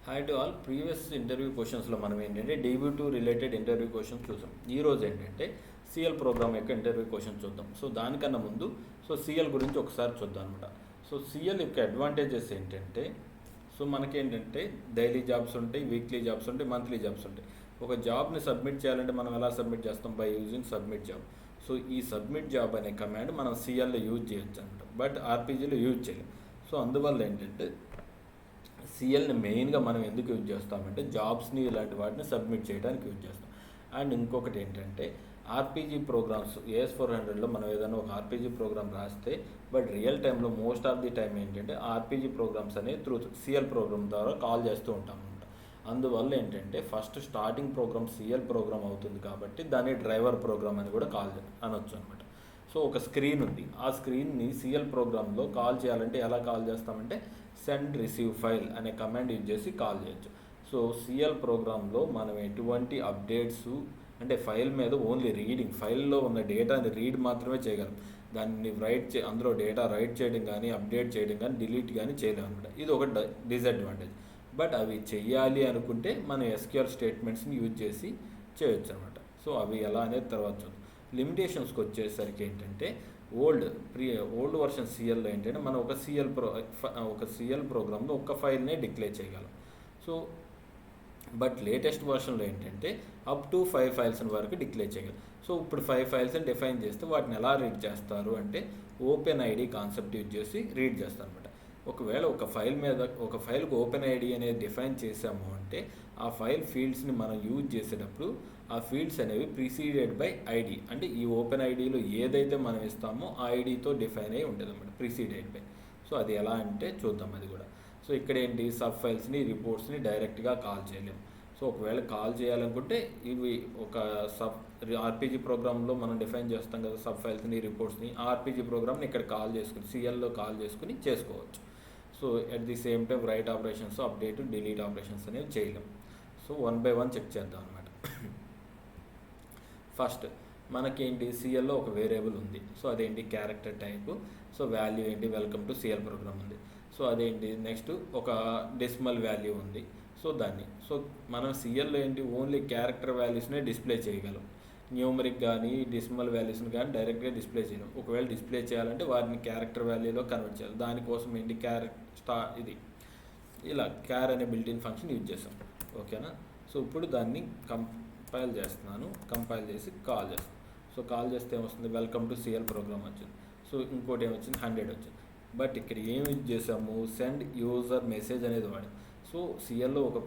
Hi to all. Previous interview క్వశ్చన్స్లో మనం ఏంటంటే DB2 రిలేటెడ్ ఇంటర్వ్యూ క్వశ్చన్స్ చూసాం. ఈరోజు ఏంటంటే సిఎల్ ప్రోగ్రామ్ యొక్క ఇంటర్వ్యూ క్వశ్చన్స్ చూద్దాం. సో దానికన్నా ముందు సిఎల్ గురించి ఒకసారి చూద్దాం అనమాట. సిఎల్ యొక్క అడ్వాంటేజెస్ ఏంటంటే మనకేంటంటే డైలీ జాబ్స్ ఉంటాయి, వీక్లీ జాబ్స్ ఉంటాయి, మంత్లీ జాబ్స్ ఉంటాయి. ఒక జాబ్ని సబ్మిట్ చేయాలంటే మనం ఎలా సబ్మిట్ చేస్తాం? By using submit job. ఈ సబ్మిట్ జాబ్ అనే కమాండ్ మనం సిఎల్లో యూజ్ చేయొచ్చు అనమాట, బట్ ఆర్పీజీలో యూజ్ చేయలేం. అందువల్ల ఏంటంటే సిఎల్ని మెయిన్గా మనం ఎందుకు యూజ్ చేస్తామంటే జాబ్స్ని ఇలాంటి వాటిని సబ్మిట్ చేయడానికి యూజ్ చేస్తాం. అండ్ ఇంకొకటి ఏంటంటే ఆర్పీజీ ప్రోగ్రామ్స్ AS400లో మనం ఏదైనా ఒక ఆర్పీజీ ప్రోగ్రామ్ రాస్తే బట్ రియల్ టైంలో మోస్ట్ ఆఫ్ ది టైం ఏంటంటే ఆర్పీజీ ప్రోగ్రామ్స్ అనేవి త్రూ సిఎల్ ప్రోగ్రామ్ ద్వారా కాల్ చేస్తూ ఉంటాం అనమాట. అందువల్ల ఏంటంటే first starting program CL program అవుతుంది కాబట్టి దాన్ని డ్రైవర్ ప్రోగ్రామ్ అని కూడా అనొచ్చు అనమాట. ఒక స్క్రీన్ ఉంది, ఆ స్క్రీన్ని సిఎల్ ప్రోగ్రాంలో కాల్ చేయాలంటే ఎలా కాల్ చేస్తామంటే సెండ్ రిసీవ్ ఫైల్ అనే కమాండ్ యూజ్ చేసి కాల్ చేయొచ్చు. సిఎల్ ప్రోగ్రాంలో మనం ఎటువంటి అప్డేట్స్ అంటే ఫైల్ మీద ఓన్లీ రీడింగ్, ఫైల్లో ఉన్న డేటాని రీడ్ మాత్రమే చేయగలం. దాన్ని అందులో డేటా రైట్ చేయడం కానీ అప్డేట్ చేయడం కానీ డిలీట్ కానీ చేయలేము అనమాట. ఇది ఒక డిసడ్వాంటేజ్. బట్ అవి చెయ్యాలి అనుకుంటే మనం SQL స్టేట్మెంట్స్ని యూజ్ చేసి చేయొచ్చు అనమాట. అవి ఎలా అనేది తర్వాత చూద్దాం. లిమిటేషన్స్కి వచ్చేసరికి ఏంటంటే ఓల్డ్ వర్షన్ సిఎల్లో ఏంటంటే మనం ఒక సిఎల్ ప్రోగ్రామ్లో ఒక ఫైల్నే డిక్లేర్ చేయగలం. బట్ లేటెస్ట్ వర్షన్లో ఏంటంటే అప్ టు 5 ఫైల్స్ వరకు డిక్లేర్ చేయగలం. ఇప్పుడు 5 ఫైల్స్ని డిఫైన్ చేస్తే వాటిని ఎలా రీడ్ చేస్తారు అంటే ఓపెన్ ఐడి కాన్సెప్ట్ యూజ్ చేసి రీడ్ చేస్తారు అనమాట. ఒకవేళ ఒక ఫైల్కి ఓపెన్ ఐడి అనేది డిఫైన్ చేసాము అంటే ఆ ఫైల్ ఫీల్డ్స్ని మనం యూజ్ చేసేటప్పుడు ఆ ఫీల్డ్స్ అనేవి ప్రిసీడెడ్ బై ఐడి, అంటే ఈ ఓపెన్ ఐడిలో ఏదైతే మనం ఇస్తామో ఆ ఐడితో డిఫైన్ అయి ఉంటుంది అనమాట, ప్రిసీడెడ్ బై. అది ఎలా అంటే చూద్దాం అది కూడా. ఇక్కడ ఏంటి, సబ్ ఫైల్స్ని రిపోర్ట్స్ని డైరెక్ట్గా కాల్ చేయలేము. ఒకవేళ కాల్ చేయాలనుకుంటే ఇవి ఒక ఆర్పీజీ ప్రోగ్రాంలో మనం డిఫైన్ చేస్తాం కదా సబ్ ఫైల్స్ని రిపోర్ట్స్ని, ఆర్పీజీ ప్రోగ్రామ్ని ఇక్కడ కాల్ చేసుకుని సిఎల్లో కాల్ చేసుకుని చేసుకోవచ్చు. At the same time right operations, update, delete operations అనేవి చేయలేము. 1 by 1 చెక్ చేద్దాం అనమాట. ఫస్ట్ మనకేంటి, సిఎల్లో ఒక వేరియబుల్ ఉంది. అదేంటి క్యారెక్టర్ టైపు. వాల్యూ ఏంటి, వెల్కమ్ టు సిఎల్ ప్రోగ్రామ్ ఉంది. అదేంటి, నెక్స్ట్ ఒక డెసిమల్ వాల్యూ ఉంది. దాన్ని మనం సిఎల్లో ఏంటి ఓన్లీ క్యారెక్టర్ వాల్యూస్నే డిస్ప్లే చేయగలం. న్యూమరిక్ కానీ డెసిమల్ వాల్యూస్ని కానీ డైరెక్ట్గా డిస్ప్లే చేయలేం. ఒకవేళ డిస్ప్లే చేయాలంటే వాటిని క్యారెక్టర్ వాల్యూలో కన్వర్ట్ చేయాలి. దానికోసం ఏంటి ఇది ఇలా క్యార్ అనే బిల్ట్-ఇన్ ఫంక్షన్ యూజ్ చేస్తాం. ఓకేనా. ఇప్పుడు దాన్ని కంపైల్ చేస్తున్నాను. కంపైల్ చేసి కాల్ చేస్తాను. కాల్ చేస్తే ఏమొస్తుంది, వెల్కమ్ టు సిఎల్ ప్రోగ్రామ్ వచ్చింది. ఇంకోటి ఏమొచ్చింది, 100 వచ్చింది. బట్ ఇక్కడ ఏమి యూజ్ చేసాము, సెండ్ యూజర్ మెసేజ్ అనేది వాడాం. సిఎల్లో ఒక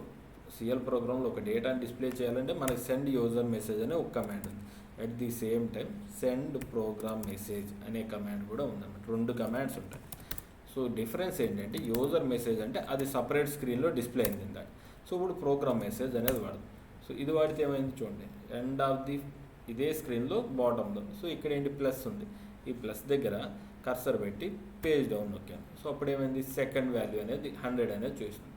సిఎల్ ప్రోగ్రాంలో ఒక డేటాని డిస్ప్లే చేయాలంటే మనకి సెండ్ యూజర్ మెసేజ్ అనే ఒక కమాండ్ ఉంది. At the same time send program message అనే కమాండ్ కూడా ఉందన్నమాట. 2 కమాండ్స్ ఉంటాయి. డిఫరెన్స్ ఏంటంటే యూజర్ మెసేజ్ అంటే అది సపరేట్ స్క్రీన్లో డిస్ప్లే అయింది ఇందాక. ఇప్పుడు ప్రోగ్రామ్ మెసేజ్ అనేది వాడదు. ఇది వాడితే ఏమైంది చూడండి, ఎండ్ ఆఫ్ ది ఇదే స్క్రీన్లో బాటంలో. ఇక్కడ ఏంటి, ప్లస్ ఉంది. ఈ ప్లస్ దగ్గర కర్సర్ పెట్టి పేజ్ డౌన్ నొక్కాను. అప్పుడు ఏమైంది, సెకండ్ వాల్యూ అనేది 100 అనేది చూస్తుంది.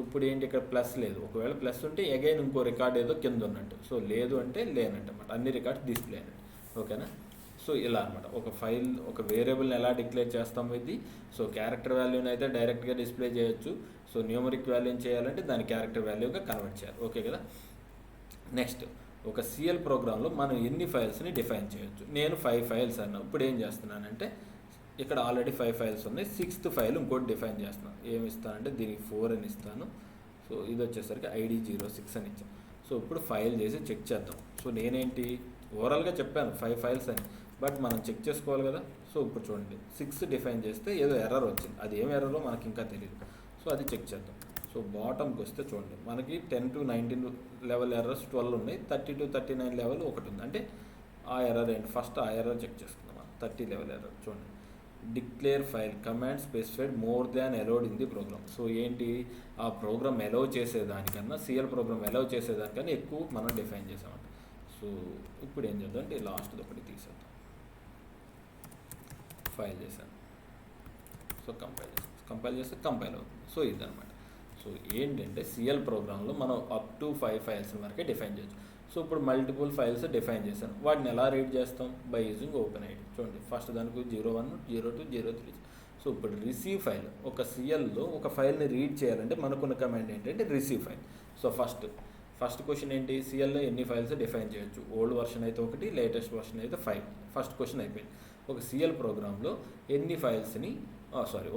ఇప్పుడు ఏంటి, ఇక్కడ ప్లస్ లేదు. ఒకవేళ ప్లస్ ఉంటే అగైన్ ఇంకో రికార్డ్ ఏదో కింద ఉన్నట్టు. లేదు అంటే లేనట్టు అనమాట. అన్ని రికార్డ్స్ డిస్ప్లే అయినట్టు. ఓకేనా. ఇలా అనమాట ఒక వేరియబుల్ని ఎలా డిక్లేర్ చేస్తాము ఇది. క్యారెక్టర్ వాల్యూని అయితే డైరెక్ట్గా డిస్ప్లే చేయొచ్చు. న్యూమరిక్ వాల్యూని చేయాలంటే దాని క్యారెక్టర్ వాల్యూగా కన్వర్ట్ చేయాలి. ఓకే కదా. నెక్స్ట్, ఒక సిఎల్ ప్రోగ్రాంలో మనం ఎన్ని ఫైల్స్ని డిఫైన్ చేయొచ్చు. నేను 5 ఫైల్స్ అన్నా. ఇప్పుడు ఏం చేస్తున్నానంటే ఇక్కడ ఆల్రెడీ 5 ఫైల్స్ ఉన్నాయి. 6th ఫైల్ ఇంకోటి డిఫైన్ చేస్తున్నాను. ఏమి ఇస్తానంటే దీనికి 4 అని ఇస్తాను. ఇది వచ్చేసరికి ID06 అని ఇచ్చాను. ఇప్పుడు ఫైల్ చేసి చెక్ చేద్దాం. నేనేంటి ఓవరాల్గా చెప్పాను 5 ఫైల్స్ అని, బట్ మనం చెక్ చేసుకోవాలి కదా. ఇప్పుడు చూడండి 6 డిఫైన్ చేస్తే ఏదో ఎర్రర్ వచ్చింది. అది ఏం ఎర్రరో మనకి ఇంకా తెలియదు. అది చెక్ చేద్దాం. బాటంకి వస్తే చూడండి మనకి 10 to 19 లెవెల్ ఎర్రర్స్ 12 ఉన్నాయి. 30 to 39 లెవెల్ ఒకటి ఉంది. అంటే ఆ ఎర్రర్ ఏంటి, ఫస్ట్ ఆ ఎర్రర్ చెక్ చేసుకుందాం. 30 లెవెల్ ఎర్రర్ చూడండి, declare file command specified more than allowed in the program. ఏంటి, ఆ ప్రోగ్రామ్ అలౌ చేసేదానికన్నా సిఎల్ ప్రోగ్రామ్ అలౌ చేసేదానికన్నా ఎక్కువ మనం డిఫైన్ చేసామంట. ఇప్పుడు ఏం చేద్దాం అంటే లాస్ట్ ఒకటి తీసేద్దాం. ఫైల్ చేశాను. కంపైల్ చేస్తే కంపైల్ అవుతుంది. ఇదనమాట. ఏంటంటే సిఎల్ ప్రోగ్రాంలో మనం అప్ టు 5 ఫైల్స్ వరకే డిఫైన్ చేయొచ్చు. ఇప్పుడు మల్టిపుల్ ఫైల్స్ డిఫైన్ చేశాను. వాటిని ఎలా రీడ్ చేస్తాం, బై యూజింగ్ ఓపెన్ ఐడి. చూడండి ఫస్ట్ దానికి 01, 02, 03. సో ఇప్పుడు రిసీవ్ ఫైల్, ఒక సిఎల్లో ఒక ఫైల్ని రీడ్ చేయాలంటే మనకున్న కమాండ్ ఏంటంటే receive file. So first question ఏంటి, సిఎల్లో ఎన్ని ఫైల్స్ డిఫైన్ చేయొచ్చు, ఓల్డ్ వర్షన్ అయితే 1, లేటెస్ట్ వర్షన్ అయితే 5. ఫస్ట్ క్వశ్చన్ అయిపోయింది. ఒక సిఎల్ ప్రోగ్రాంలో ఎన్ని ఫైల్స్ని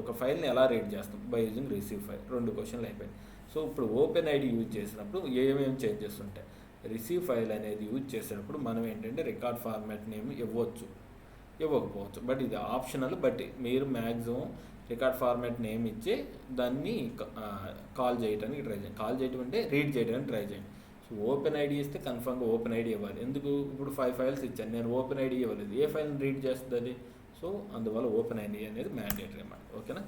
ఒక ఫైల్ని ఎలా రీడ్ చేస్తాం బై యూజింగ్ రిసీవ్ ఫైల్. 2 క్వశ్చన్లు అయిపోయింది. సో ఇప్పుడు ఓపెన్ ఐడి యూజ్ చేసినప్పుడు ఏమేమి చేంజెస్ ఉంటాయి, రిసీవ్ ఫైల్ అనేది యూజ్ చేసేటప్పుడు మనం ఏంటంటే రికార్డ్ ఫార్మాట్ నేమ్ ఇవ్వచ్చు, ఇవ్వకపోవచ్చు, బట్ ఇది ఆప్షనల్. బట్ మీరు మ్యాక్సిమం రికార్డ్ ఫార్మాట్ నేమ్ ఇచ్చే దాన్ని కాల్ చేయడానికి ట్రై చేయండి. కాల్ చేయడం అంటే రీడ్ చేయడానికి ట్రై చేయండి. సో ఓపెన్ ఐడి ఇస్తే కన్ఫర్మ్గా ఓపెన్ ఐడి ఇవ్వాలి. ఎందుకు, ఇప్పుడు 5 ఫైల్స్ ఇచ్చాను, నేను ఓపెన్ ఐడి ఇవ్వలేదు, ఏ ఫైల్ని రీడ్ చేస్తుంది అది? సో అందువల్ల ఓపెన్ ఐడి అనేది మ్యాండేటరీ అన్నమాట. ఓకేనా?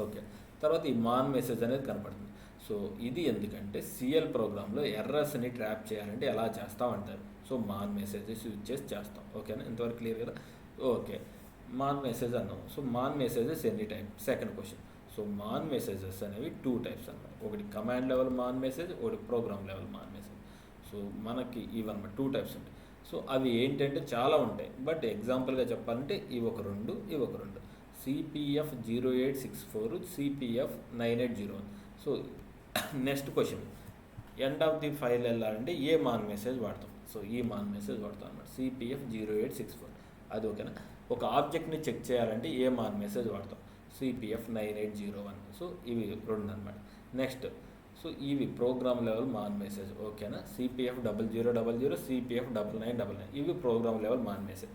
ఓకే. తర్వాత ఈ మాన్ మెసేజ్ అనేది కనపడుతుంది. సో ఇది ఎందుకంటే సిఎల్ ప్రోగ్రాంలో ఎర్రర్స్ని ట్రాప్ చేయాలంటే ఎలా చేస్తామంటారు. సో మాన్ మెసేజెస్ యూజ్ చేసి చేస్తాం. ఓకేనా? ఇంతవరకు క్లియర్ కదా? ఓకే. మాన్ మెసేజ్ అన్నాం. సో మాన్ మెసేజెస్ ఎన్ని టైప్? Second question. So mon messages అనేవి 2 టైప్స్ అన్నమాట. ఒకటి కమాండ్ లెవెల్ మాన్ మెసేజ్, ఒకటి program level mon message. So మనకి ఇవన్నమాట 2 టైప్స్ ఉంటాయి. సో అవి ఏంటంటే చాలా ఉంటాయి, బట్ ఎగ్జాంపుల్గా చెప్పాలంటే ఇవి ఒక 2 CPF 0864, CPF 9801. So next question, end of the file వెళ్ళాలంటే ఏ మాన్ మెసేజ్ వాడతాం? సో ఈ మాన్ మెసేజ్ వాడతాం అన్నమాట, CPF 0864. అది ఓకేనా? ఒక ఆబ్జెక్ట్ని చెక్ చేయాలంటే ఏ మాన్ మెసేజ్ వాడతాం? CPF 9801. సో ఇవి 2 అనమాట. నెక్స్ట్, సో ఇవి ప్రోగ్రామ్ లెవెల్ మాన్ మెసేజ్. ఓకేనా? CPF 0000, CPF 9999 ఇవి program level mon message.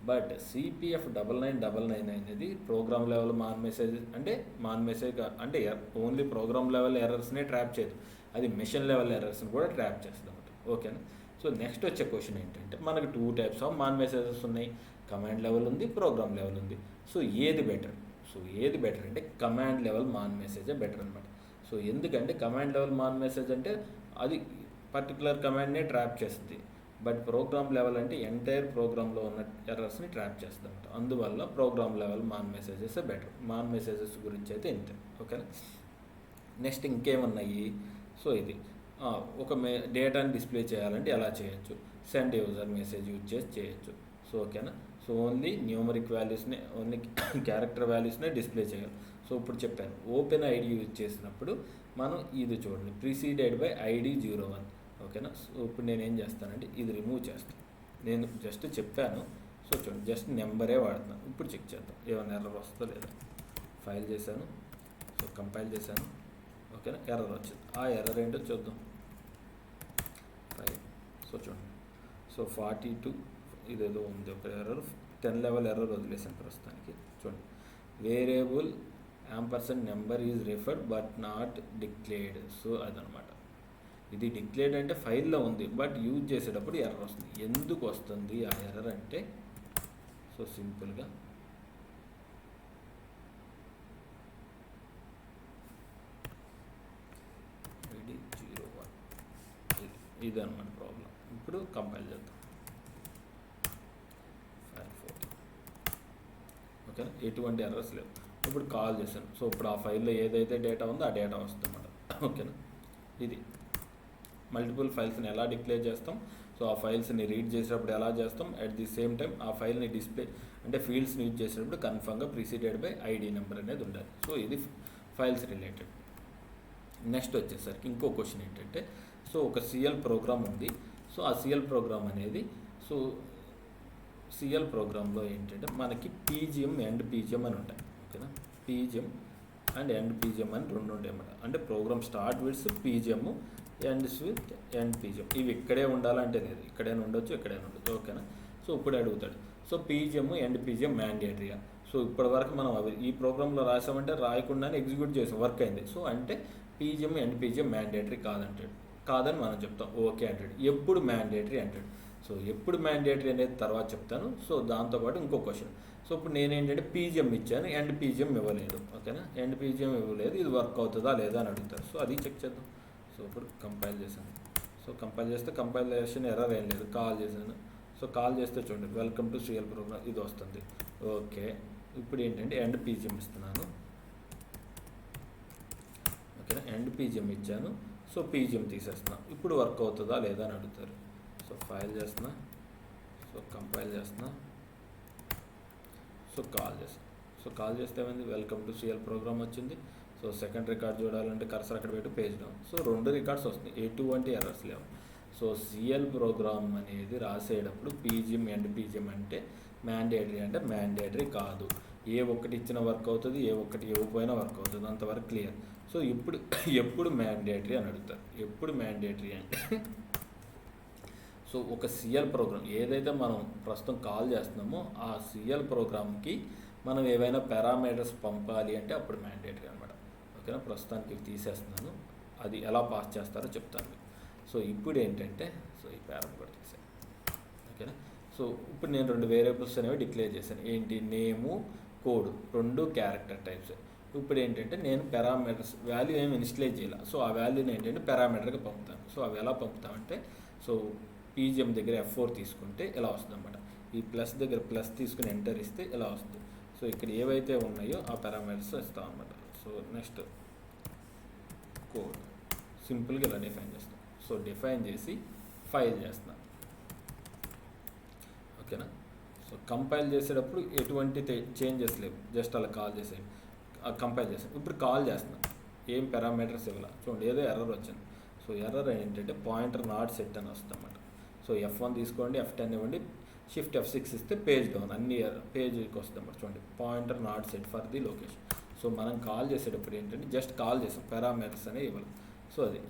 But CPF 9999 అనేది ప్రోగ్రామ్ లెవెల్ మాన్ మెసేజ్ అంటే మాన్ మెసేజ్ అంటే ఓన్లీ ప్రోగ్రామ్ లెవెల్ ఎర్రర్స్నే ట్రాప్ చేయదు, అది మిషన్ లెవెల్ ఎర్రర్స్ని కూడా ట్రాప్ చేస్తుంది అనమాట. ఓకేనా? సో నెక్స్ట్ వచ్చే క్వశ్చన్ ఏంటంటే మనకు 2 టైప్స్ ఆఫ్ మాన్ మెసేజెస్ ఉన్నాయి, కమాండ్ లెవెల్ ఉంది, ప్రోగ్రామ్ లెవెల్ ఉంది. సో ఏది బెటర్? సో ఏది బెటర్ అంటే కమాండ్ లెవెల్ మాన్ మెసేజే బెటర్ అనమాట. సో ఎందుకంటే కమాండ్ లెవెల్ మాన్ మెసేజ్ అంటే అది పర్టికులర్ కమాండ్నే ట్రాప్ చేస్తుంది, బట్ ప్రోగ్రామ్ లెవెల్ అంటే ఎంటైర్ ప్రోగ్రాంలో ఉన్న ఎర్రర్స్ని ట్రాప్ చేస్తుంది అనమాట. అందువల్ల program level mon messages better. Mon messages గురించి అయితే ఇంతే. ఓకేనా? నెక్స్ట్ ఇంకేమున్నాయి? సో ఇది ఒక డేటాని డిస్ప్లే చేయాలంటే ఎలా చేయొచ్చు? సెండ్ యూజర్ మెసేజ్ యూజ్ చేసి చేయొచ్చు. సో ఓకేనా? సో ఓన్లీ న్యూమరిక్ వాల్యూస్నే, ఓన్లీ క్యారెక్టర్ వాల్యూస్నే డిస్ప్లే చేయాలి. సో ఇప్పుడు చెప్పాను, ఓపెన్ ఐడి యూజ్ చేసినప్పుడు మనం ఇది చూడండి, ప్రిసీడెడ్ బై ID 01. ఓకేనా? సో ఇప్పుడు నేను ఏం చేస్తానంటే ఇది రిమూవ్ చేస్తాను. నేను జస్ట్ చెప్పాను. సో చూడండి, జస్ట్ నెంబరే వాడుతున్నాను. ఇప్పుడు చెక్ చేద్దాం ఏమైనా ఎర్రర్ వస్తుందో లేదా. ఫైల్ చేశాను, సో కంపైల్ చేశాను. ఓకేనా? ఎర్రర్ వచ్చింది. ఆ ఎర్రర్ ఏంటో చూద్దాం. సో చూడండి, సో 42 ఇదేదో ఉంది ఒక ఎర్రర్, 10 లెవెల్ ఎర్రర్ వదిలేసాను ప్రస్తుతానికి. చూడండి, variable number is referred but not declared. So అదనమాట. ఇది డిక్లేర్డ్ అంటే ఫైల్లో ఉంది, బట్ యూజ్ చేసేటప్పుడు ఎర్రర్ వస్తుంది. ఎందుకు వస్తుంది ఆ ఎర్రర్ అంటే, సో సింపుల్గా ID 01 ఇది అనమాట ప్రాబ్లం. ఇప్పుడు కంపైల్ చేద్దాం. ఓకేనా? ఎటువంటి ఎర్రర్స్ లేవు. ఇప్పుడు కాల్ చేశాను. సో ఇప్పుడు ఆ ఫైల్లో ఏదైతే డేటా ఉందో ఆ డేటా వస్తుంది అన్నమాట. ఓకేనా? ఇది మల్టిపుల్ ఫైల్స్ని ఎలా డిక్లేర్ చేస్తాం, సో ఆ ఫైల్స్ని రీడ్ చేసేటప్పుడు ఎలా చేస్తాం, అట్ ది సేమ్ టైం ఆ ఫైల్ని డిస్ప్లే అంటే ఫీల్డ్స్ని యూజ్ చేసేటప్పుడు కన్ఫర్మ్గా ప్రిసీడెడ్ బై ID నెంబర్ అనేది ఉండాలి. సో ఇది ఫైల్స్ రిలేటెడ్. నెక్స్ట్ వచ్చేసరికి ఇంకో క్వశ్చన్ ఏంటంటే, సో ఒక సిఎల్ ప్రోగ్రామ్ ఉంది. సో ఆ సిఎల్ ప్రోగ్రామ్ అనేది, సో సిఎల్ ప్రోగ్రాంలో ఏంటంటే మనకి PGM అండ్ PGM అని ఉంటాయి. ఓకేనా? PGM అండ్ ఎండ్ PGM అని 2 ఉంటాయి అన్నమాట. అంటే program start with PGM, ends with end PGM. ఇవి ఇక్కడే ఉండాలంటే లేదు, ఇక్కడైనా ఉండొచ్చు, ఎక్కడైనా ఉండొచ్చు. ఓకేనా? సో ఇప్పుడు అడుగుతాడు, సో PGM ఎండ్ PGM మ్యాండేటరీగా? సో ఇప్పటివరకు మనం అవి ఈ ప్రోగ్రాంలో రాసామంటే రాయకుండానే ఎగ్జిక్యూట్ చేసాం, వర్క్ అయింది. సో అంటే PGM ఎండ్ PGM మ్యాండేటరీ కాదంటాడు. కాదని మనం చెప్తాం, ఓకే అంటాడు. ఎప్పుడు మ్యాండేటరీ అంటాడు. సో ఎప్పుడు మ్యాండేటరీ అనేది తర్వాత చెప్తాను. సో దాంతోపాటు ఇంకో క్వశ్చన్, సో ఇప్పుడు నేనేంటంటే PGM ఇచ్చాను, ఎండ్ PGM ఇవ్వలేదు. ఓకేనా? ఎండ్ PGM ఇవ్వలేదు, ఇది వర్క్ అవుతుందా లేదా అని అడుగుతారు. సో అది చెక్ చేద్దాం. సో ఇప్పుడు కంపైల్ చేశాను. సో కంపైల్ చేస్తే కంపైలేషన్ ఎర్రర్ ఏం లేదు. కాల్ చేశాను. సో కాల్ చేస్తే చూడండి, వెల్కమ్ టు సిఎల్ ప్రోగ్రామ్ ఇది వస్తుంది. ఓకే, ఇప్పుడు ఏంటంటే ఎండ్ PGM ఇస్తున్నాను. ఓకేనా? ఎండ్ PGM ఇచ్చాను. సో PGM తీసేస్తున్నాను. ఇప్పుడు వర్క్ అవుతుందా లేదా అని అడుగుతారు. సో ఫైల్ చేస్తున్నా, సో కంపైల్ చేస్తున్నా, సో కాల్ చేస్తాను. సో కాల్ చేస్తే ఏమైంది, వెల్కమ్ టు సిఎల్ ప్రోగ్రామ్ వచ్చింది. సో సెకండ్ రికార్డ్ చూడాలంటే కర్సర్ అక్కడ పెట్టి పేజ్ డౌన్. సో 2 రికార్డ్స్ వస్తున్నాయి, ఎటువంటి ఎర్రర్స్ లేవు. సో సిఎల్ ప్రోగ్రామ్ అనేది రాసేటప్పుడు పీజిఎం అండ్ పీజిఎం అంటే మ్యాండేటరీ అంటే మ్యాండేటరీ కాదు. ఏ ఒక్కటి ఇచ్చిన వర్క్ అవుతుంది, ఏ ఒక్కటి ఇవ్వకపోయినా వర్క్ అవుతుంది, అంతవరకు క్లియర్. సో ఎప్పుడు మ్యాండేటరీ అని అడుగుతారు. ఎప్పుడు మ్యాండేటరీ అంటే సో ఒక సిఎల్ ప్రోగ్రామ్ ఏదైతే మనం ప్రస్తుతం కాల్ చేస్తున్నామో ఆ సిఎల్ ప్రోగ్రామ్కి మనం ఏవైనా పారామీటర్స్ పంపాలి అంటే అప్పుడు మ్యాండేటరీ అనమాట. ఓకేనా, ప్రస్తుతానికి తీసేస్తున్నాను, అది ఎలా పాస్ చేస్తారో చెప్తాను. సో ఇప్పుడు ఏంటంటే సో ఈ పారామీటర్ తీసాను. ఓకేనా, సో ఇప్పుడు నేను 2 వేరియబుల్స్ అనేవి డిక్లేర్ చేశాను. ఏంటి, నేము, కోడ్, 2 క్యారెక్టర్ టైప్స్. ఇప్పుడు ఏంటంటే నేను పారామీటర్స్ వాల్యూ ఏమి ఇనిషియలైజ్ చేయాలి. సో ఆ వాల్యూని ఏంటంటే పారామీటర్గా పంపుతాను. సో అవి ఎలా పంపుతామంటే సో పీజిఎం దగ్గర F4 తీసుకుంటే ఇలా వస్తుంది అనమాట. ఈ ప్లస్ దగ్గర ప్లస్ తీసుకుని ఎంటర్ ఇస్తే ఇలా వస్తుంది. సో ఇక్కడ ఏవైతే ఉన్నాయో ఆ పారామీటర్స్ ఇస్తాం అనమాట. సో నెక్స్ట్ కోడ్ సింపుల్గా ఇలా డిఫైన్ చేస్తాం. సో డిఫైన్ చేసి ఫైల్ చేస్తాం. ఓకేనా, సో కంపైల్ చేసేటప్పుడు ఎటువంటి చేంజెస్ లేవు, జస్ట్ అలా కాల్ చేసేది కంపైల్ చేస్తాం. ఇప్పుడు కాల్ చేస్తున్నాం, ఏం పారామీటర్స్ ఇవ్వాలి. చూడండి ఏదో ఎర్రర్ వచ్చింది. సో ఎర్రర్ ఏంటంటే పాయింటర్ నాట్ సెట్ అని వస్తుంది అన్నమాట. సో F1 తీసుకోండి, F10 ఇవ్వండి, షిఫ్ట్ F6 ఇస్తే పేజ్ డౌన్, అన్ని పేజ్కి వస్తుంది అన్నమాట. చూడండి pointer not set for the location. So మనం కాల్ చేసేటప్పుడు ఏంటంటే జస్ట్ కాల్ చేసాం, పారామీటర్స్ అనేవి ఇవ్వాలి. సో అది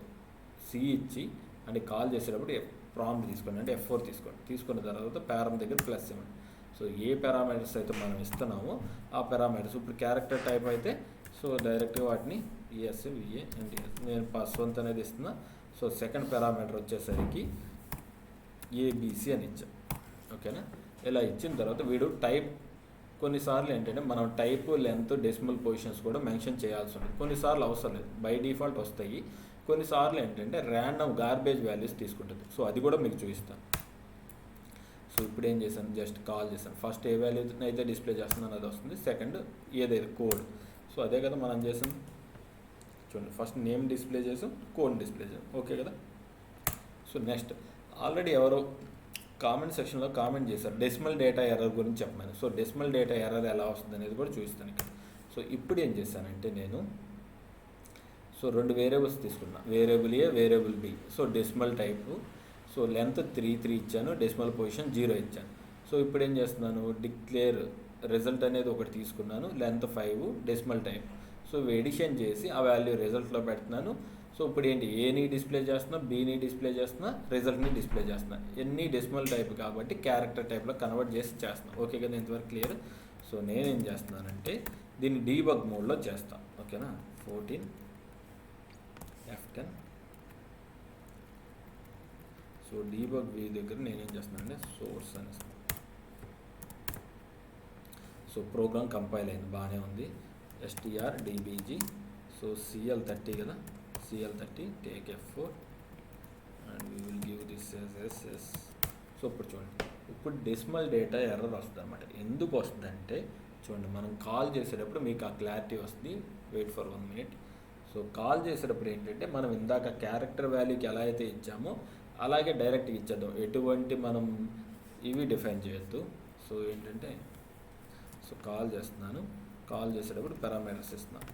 సి ఇచ్చి అంటే కాల్ చేసేటప్పుడు ప్రాంప్ట్ తీసుకోండి, అంటే F4 తీసుకోండి. తీసుకున్న తర్వాత పారామ్ దగ్గర ప్లస్ ఇవ్వండి. సో ఏ పారామీటర్స్ అయితే మనం ఇస్తున్నామో ఆ పారామీటర్స్, ఇప్పుడు క్యారెక్టర్ టైప్ అయితే సో డైరెక్ట్గా వాటిని ES, VA, NTS నేను పాస్వంత్ అనేది ఇస్తున్నా. సో సెకండ్ పారామీటర్ వచ్చేసరికి ABC అని ఇచ్చాం. ఓకేనా, ఇలా ఇచ్చిన తర్వాత వీడు టైప్, కొన్నిసార్లు ఏంటంటే మనం టైప్, లెంత్, డెసిమల్ పొజిషన్స్ కూడా మెన్షన్ చేయాల్సి ఉంటుంది. కొన్నిసార్లు అవసరం లేదు, బై డిఫాల్ట్ వస్తాయి. కొన్నిసార్లు ఏంటంటే ర్యాండమ్ గార్బేజ్ వాల్యూస్ తీసుకుంటుంది. సో అది కూడా మీకు చూపిస్తాను. సో ఇప్పుడు ఏం చేశాను, జస్ట్ కాల్ చేశాను. ఫస్ట్ ఏ వాల్యూ అయితే డిస్ప్లే చేస్తున్నాను అది వస్తుంది, సెకండ్ ఏదైతే కోడ్. సో అదే కదా మనం చేసాం. చూడండి ఫస్ట్ నేమ్ డిస్ప్లే చేసాం, కోడ్ డిస్ప్లే చేసాం. ఓకే కదా. సో నెక్స్ట్ ఆల్రెడీ ఎవరో కామెంట్ సెక్షన్లో కామెంట్ చేశారు డెసిమల్ డేటా ఎర్రర్ గురించి చెప్పమని. సో డెసిమల్ డేటా ఎర్రర్ ఎలా వస్తుంది అనేది కూడా చూపిస్తాను ఇక్కడ. సో ఇప్పుడు ఏం చేశానంటే నేను సో 2 వేరియబుల్స్ తీసుకున్నా, variable A, variable B. So decimal type, so length 3 ఇచ్చాను, డెసిమల్ పొజిషన్ 0 ఇచ్చాను. సో ఇప్పుడు ఏం చేస్తున్నాను, డిక్లేర్ రిజల్ట్ అనేది ఒకటి తీసుకున్నాను, length 5, decimal type. So addition చేసి ఆ వాల్యూ రిజల్ట్లో పెడుతున్నాను. సో ఇప్పుడు ఏంటి, ఏని డిస్ప్లే చేస్తున్నా, బీని డిస్ప్లే చేస్తున్నా, రిజల్ట్ని డిస్ప్లే చేస్తున్నా. ఎన్ని డెసిమల్ టైప్ కాబట్టి క్యారెక్టర్ టైప్లో కన్వర్ట్ చేసి చేస్తున్నా. ఓకే కదా, ఇంతవరకు క్లియర్. సో నేనేం చేస్తున్నానంటే దీన్ని డీబగ్ మోడ్లో చేస్తాను. ఓకేనా, 14 F10. సో డీబగ్ వ్యూ దగ్గర నేనేం చేస్తున్నానంటే సోర్స్ అని ఇస్తాను. సో ప్రోగ్రామ్ కంపైల్ అయింది, బాగానే ఉంది. strdbg. సో CL30 కదా, CL30 take F4 and we will give this as SS. So ఇప్పుడు చూడండి, ఇప్పుడు డెసిమల్ డేటా ఎర్రర్ వస్తుంది అనమాట. ఎందుకు వస్తుందంటే చూడండి, మనం కాల్ చేసేటప్పుడు మీకు ఆ క్లారిటీ వస్తుంది. Wait for 1 minute. So call చేసేటప్పుడు ఏంటంటే మనం ఇందాక క్యారెక్టర్ వాల్యూకి ఎలా అయితే ఇచ్చామో అలాగే డైరెక్ట్గా ఇచ్చేద్దాం, ఎటువంటి మనం ఇవి డిఫైన్ చేయొద్దు. సో ఏంటంటే సో కాల్ చేస్తున్నాను, కాల్ చేసేటప్పుడు పారామీటర్స్ ఇస్తున్నాను.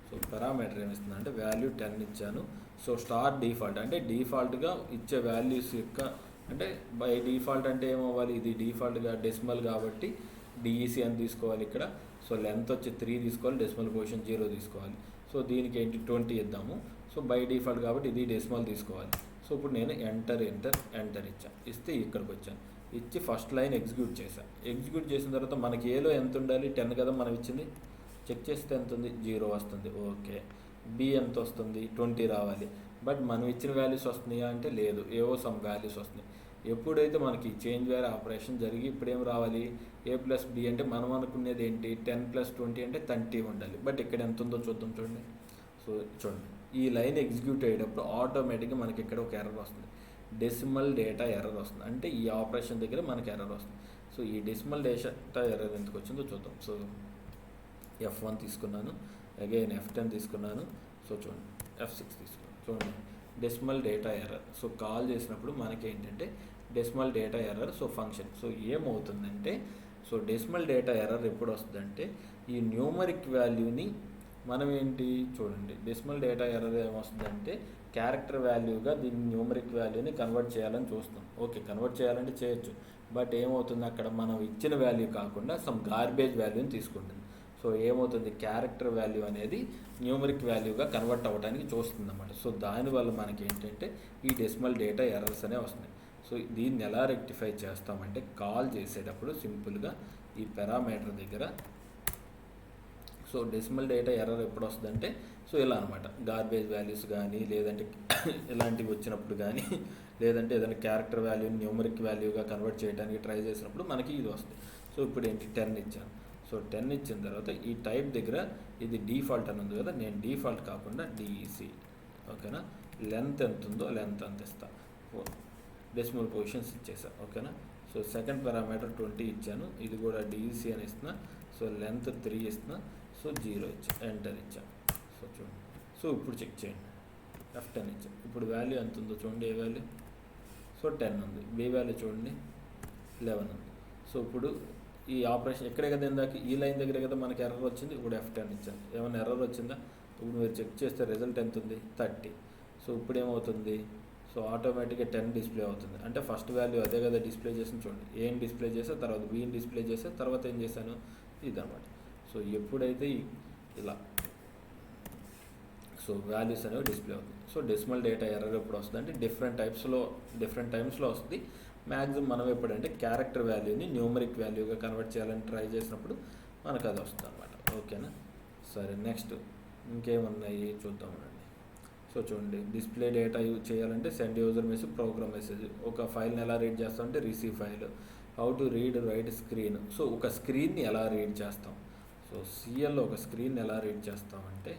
సో పారామీటర్ ఏమి ఇస్తున్నా అంటే వాల్యూ 10 ఇచ్చాను. సో స్టార్ డిఫాల్ట్ అంటే డిఫాల్ట్గా ఇచ్చే వాల్యూస్ యొక్క, అంటే బై డిఫాల్ట్ అంటే ఏమవ్వాలి, ఇది డిఫాల్ట్గా డెసిమల్ కాబట్టి DEC అని తీసుకోవాలి ఇక్కడ. సో లెంత్ వచ్చి 3 తీసుకోవాలి, డెసిమల్ పొజిషన్ 0 తీసుకోవాలి. సో దీనికి ఏంటి 20 ఇద్దాము. సో బై డిఫాల్ట్ కాబట్టి ఇది డెసిమల్ తీసుకోవాలి. సో ఇప్పుడు నేను ఎంటర్ ఇచ్చాను, ఇస్తే ఇక్కడికి వచ్చాను. ఇచ్చి ఫస్ట్ లైన్ ఎగ్జిక్యూట్ చేశాను. ఎగ్జిక్యూట్ చేసిన తర్వాత మనకి ఏలో ఎంత ఉండాలి, 10 కదా మనం ఇచ్చింది. చెక్ చేస్తే ఎంత ఉంది, 0 వస్తుంది. ఓకే, బి ఎంత వస్తుంది, 20 రావాలి. బట్ మనం ఇచ్చిన వాల్యూస్ వస్తున్నాయా అంటే లేదు, ఏవో సమ్ వాల్యూస్ వస్తున్నాయి. ఎప్పుడైతే మనకి చేంజ్ వేర్ ఆపరేషన్ జరిగి ఇప్పుడు ఏం రావాలి, A+B అంటే మనం అనుకునేది ఏంటి, 10+20 అంటే 30 ఉండాలి. బట్ ఇక్కడ ఎంత ఉందో చూద్దాం. చూడండి, సో చూడండి ఈ లైన్ ఎగ్జిక్యూట్ అయ్యేటప్పుడు ఆటోమేటిక్గా మనకి ఇక్కడ ఒక ఎర్రర్ వస్తుంది, డెసిమల్ డేటా ఎర్రర్ వస్తుంది. అంటే ఈ ఆపరేషన్ దగ్గర మనకి ఎర్రర్ వస్తుంది. సో ఈ డెసిమల్ డేటా ఎర్రర్ ఎందుకు వచ్చిందో చూద్దాం. సో F1 తీసుకున్నాను, అగైన్ F10 తీసుకున్నాను. సో చూడండి F6 తీసుకున్నాను. చూడండి decimal data error. So call చేసినప్పుడు మనకి ఏంటంటే decimal data error. So function so ఏమవుతుందంటే, సో డెసిమల్ డేటా ఎర్రర్ ఎప్పుడు వస్తుందంటే ఈ న్యూమరిక్ వాల్యూని మనం ఏంటి చూడండి, డెసిమల్ డేటా ఎర్రర్ ఏమొస్తుందంటే క్యారెక్టర్ వాల్యూగా దీన్ని న్యూమరిక్ వాల్యూని కన్వర్ట్ చేయాలని చూస్తాం. ఓకే, కన్వర్ట్ చేయాలంటే చేయొచ్చు, బట్ ఏమవుతుంది అక్కడ మనం ఇచ్చిన వాల్యూ కాకుండా సమ్ గార్బేజ్ వాల్యూని తీసుకుంటుంది. సో ఏమవుతుంది, క్యారెక్టర్ వాల్యూ అనేది న్యూమరిక్ వాల్యూగా కన్వర్ట్ అవ్వడానికి చూస్తుంది అన్నమాట. సో దానివల్ల మనకి ఏంటంటే ఈ డెసిమల్ డేటా ఎర్రర్స్ అనేవి వస్తున్నాయి. సో దీన్ని ఎలా రెక్టిఫై చేస్తామంటే కాల్ చేసేటప్పుడు సింపుల్గా ఈ పారామీటర్ దగ్గర, సో డెసిమల్ డేటా ఎర్రర్ ఎప్పుడు వస్తుందంటే సో ఇలా అనమాట, గార్బేజ్ వాల్యూస్ కానీ లేదంటే ఇలాంటివి వచ్చినప్పుడు కానీ లేదంటే ఏదైనా క్యారెక్టర్ వాల్యూని న్యూమరిక్ వాల్యూగా కన్వర్ట్ చేయడానికి ట్రై చేసినప్పుడు మనకి ఇది వస్తుంది. సో ఇప్పుడు ఏంటి 10 ఇచ్చాను. సో 10 ఇచ్చిన తర్వాత ఈ టైప్ దగ్గర ఇది డిఫాల్ట్ అని ఉంది కదా, నేను డిఫాల్ట్ కాకుండా డిఈసి, ఓకేనా, లెంత్ ఎంత ఉందో లెంత్ అంత ఇస్తా, డెసిమల్ పొజిషన్స్ ఇచ్చేసా, ఓకేనా. సో సెకండ్ పారామీటర్ 20 ఇచ్చాను, ఇది కూడా డిఈసి అని ఇస్తున్నా. సో లెంత్ 3 ఇస్తున్నా. సో 0 ఇచ్చా, ఎంటర్ ఇచ్చా. సో చూడండి, సో ఇప్పుడు చెక్ చేయండి, F10 ఇచ్చా. ఇప్పుడు వాల్యూ ఎంత ఉందో చూడండి, ఏ వాల్యూ, సో 10 ఉంది. బి వాల్యూ చూడండి 11 ఉంది. సో ఇప్పుడు ఈ ఆపరేషన్ ఎక్కడే కదా, ఇందాక ఈ లైన్ దగ్గరే కదా మనకి ఎర్రర్ వచ్చింది. ఇప్పుడు F10 ఇచ్చాను, ఏమైనా ఎర్రర్ వచ్చిందా? ఇప్పుడు మీరు చెక్ చేస్తే రిజల్ట్ ఎంత ఉంది, 30. సో ఇప్పుడు ఏమవుతుంది, సో ఆటోమేటిక్గా 10 డిస్ప్లే అవుతుంది. అంటే ఫస్ట్ వాల్యూ అదే కదా డిస్ప్లే చేసి, చూడండి ఏం డిస్ప్లే చేసా, తర్వాత బీని డిస్ప్లే చేసా, తర్వాత ఏం చేశాను, ఇదన్నమాట. సో ఎప్పుడైతే ఇలా సో వాల్యూస్ అనేవి డిస్ప్లే అవుతుంది. సో డెసిమల్ డేటా ఎర్రర్ ఎప్పుడు వస్తుంది అంటే డిఫరెంట్ టైమ్స్లో వస్తుంది. మ్యాక్సిమం మనం ఎప్పుడంటే క్యారెక్టర్ వాల్యూని న్యూమరిక్ వాల్యూగా కన్వర్ట్ చేయాలని ట్రై చేసినప్పుడు మనకు అది వస్తుంది అనమాట. ఓకేనా, సరే నెక్స్ట్ ఇంకేమున్నాయి చూద్దామండి. సో చూడండి, డిస్ప్లే డేటా యూజ్ చేయాలంటే send user message, program message. ఒక ఫైల్ని ఎలా రీడ్ చేస్తామంటే receive file. How to read write screen. So ఒక స్క్రీన్ని ఎలా రీడ్ చేస్తాం, సో సిఎల్లో ఒక స్క్రీన్ ఎలా రీడ్ చేస్తామంటే